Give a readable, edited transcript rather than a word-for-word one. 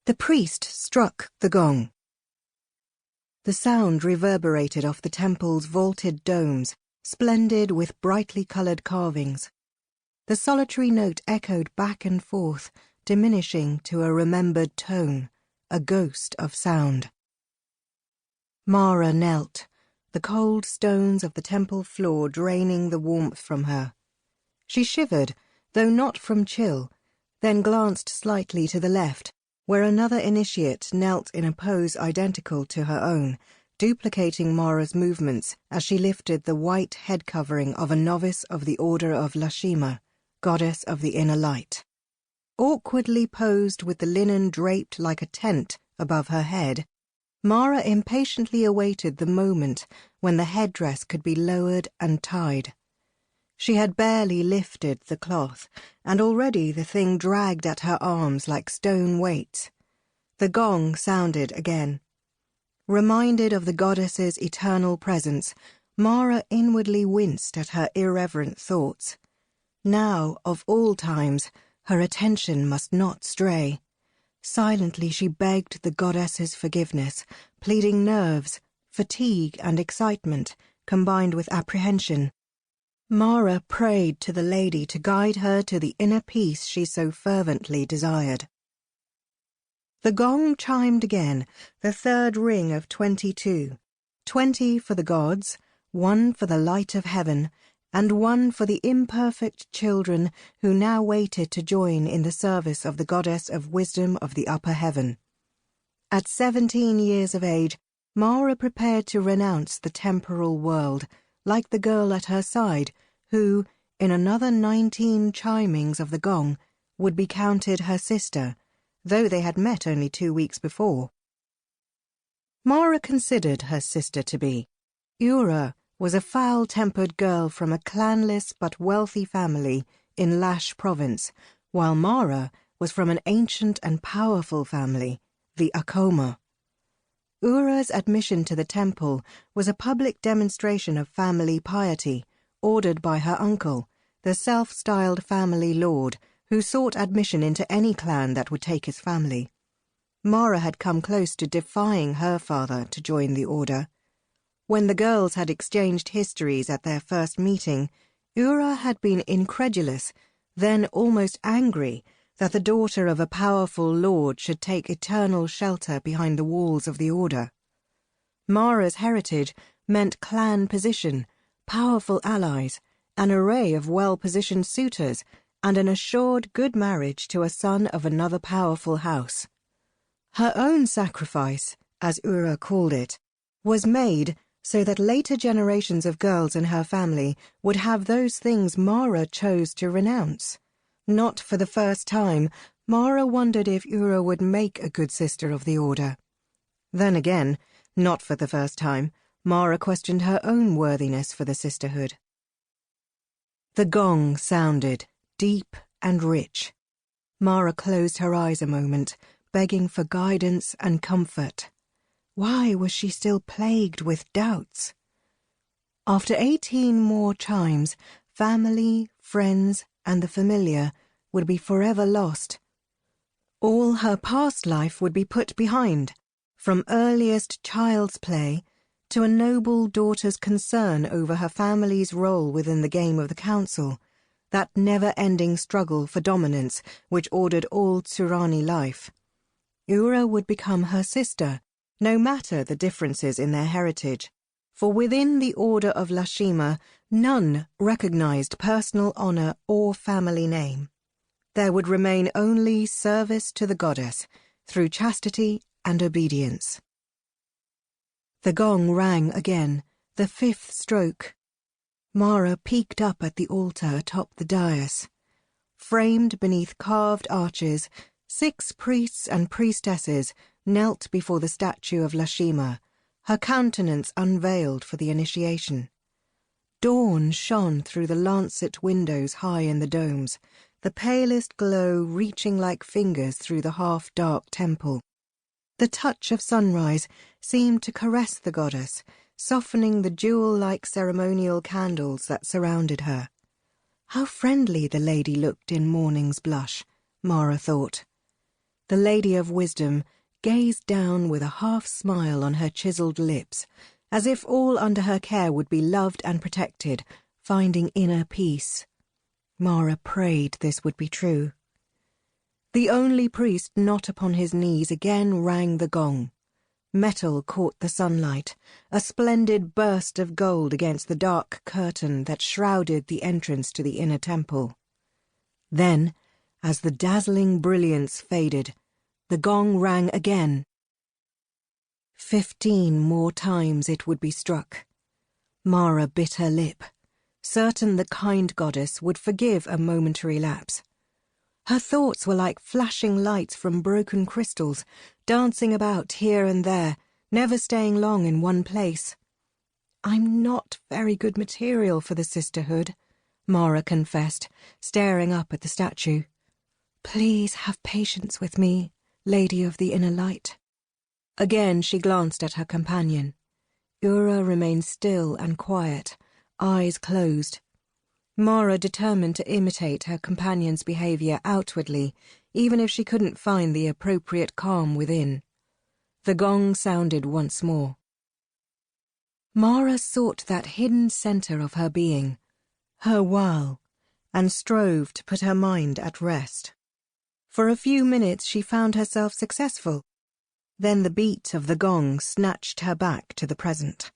The priest struck the gong. The sound reverberated off the temple's vaulted domes, splendid with brightly coloured carvings. The solitary note echoed back and forth, diminishing to a remembered tone, a ghost of sound. Mara knelt, the cold stones of the temple floor draining the warmth from her. She shivered, though not from chill, then glanced slightly to the left, where another initiate knelt in a pose identical to her own, duplicating Mara's movements as she lifted the white head covering of a novice of the Order of Lashima, goddess of the inner light. Awkwardly posed with the linen draped like a tent above her head, Mara impatiently awaited the moment when the headdress could be lowered and tied. She had barely lifted the cloth, and already the thing dragged at her arms like stone weights. The gong sounded again. Reminded of the goddess's eternal presence, Mara inwardly winced at her irreverent thoughts. Now, of all times, her attention must not stray. Silently she begged the goddess's forgiveness, pleading nerves, fatigue and excitement, combined with apprehension. Mara prayed to the lady to guide her to the inner peace she so fervently desired. The gong chimed again, the third ring of 22. 20 for the gods, 1 for the light of heaven, and 1 for the imperfect children who now waited to join in the service of the goddess of wisdom of the upper heaven. At 17 years of age, Mara prepared to renounce the temporal world, like the girl at her side, who, in another 19 chimings of the gong, would be counted her sister, though they had met only 2 weeks before. Mara considered her sister to be. Ura was a foul-tempered girl from a clanless but wealthy family in Lash province, while Mara was from an ancient and powerful family, the Akoma. Ura's admission to the temple was a public demonstration of family piety, ordered by her uncle, the self-styled family lord, who sought admission into any clan that would take his family. Mara had come close to defying her father to join the order. When the girls had exchanged histories at their first meeting, Ura had been incredulous, then almost angry, that the daughter of a powerful lord should take eternal shelter behind the walls of the order. Mara's heritage meant clan position, powerful allies, an array of well-positioned suitors, and an assured good marriage to a son of another powerful house. Her own sacrifice, as Ura called it, was made so that later generations of girls in her family would have those things Mara chose to renounce. Not for the first time, Mara wondered if Ura would make a good sister of the order. Then again, not for the first time, Mara questioned her own worthiness for the sisterhood. The gong sounded, deep and rich. Mara closed her eyes a moment, begging for guidance and comfort. Why was she still plagued with doubts? After 18 more chimes, family, friends, and the familiar would be forever lost. All her past life would be put behind, from earliest child's play to a noble daughter's concern over her family's role within the game of the council, that never-ending struggle for dominance which ordered all Tsuranuanni life. Ura would become her sister, no matter the differences in their heritage, for within the Order of Lashima none recognized personal honor or family name. There would remain only service to the goddess through chastity and obedience. The gong rang again, the 5th stroke. Mara peeked up at the altar atop the dais. Framed beneath carved arches, 6 priests and priestesses knelt before the statue of Lashima, her countenance unveiled for the initiation. Dawn shone through the lancet windows high in the domes, the palest glow reaching like fingers through the half-dark temple. The touch of sunrise seemed to caress the goddess, softening the jewel-like ceremonial candles that surrounded her. How friendly the lady looked in morning's blush, Mara thought. The Lady of Wisdom gazed down with a half-smile on her chiselled lips, as if all under her care would be loved and protected, finding inner peace. Mara prayed this would be true. The only priest not upon his knees again rang the gong. Metal caught the sunlight, a splendid burst of gold against the dark curtain that shrouded the entrance to the inner temple. Then, as the dazzling brilliance faded, the gong rang again. 15 more times it would be struck. Mara bit her lip, certain the kind goddess would forgive a momentary lapse. Her thoughts were like flashing lights from broken crystals, dancing about here and there, never staying long in one place. "I'm not very good material for the sisterhood," Mara confessed, staring up at the statue. "Please have patience with me, Lady of the Inner Light." Again she glanced at her companion. Ura remained still and quiet, eyes closed. Mara determined to imitate her companion's behaviour outwardly, even if she couldn't find the appropriate calm within. The gong sounded once more. Mara sought that hidden centre of her being, her while, and strove to put her mind at rest. For a few minutes she found herself successful. Then the beat of the gong snatched her back to the present.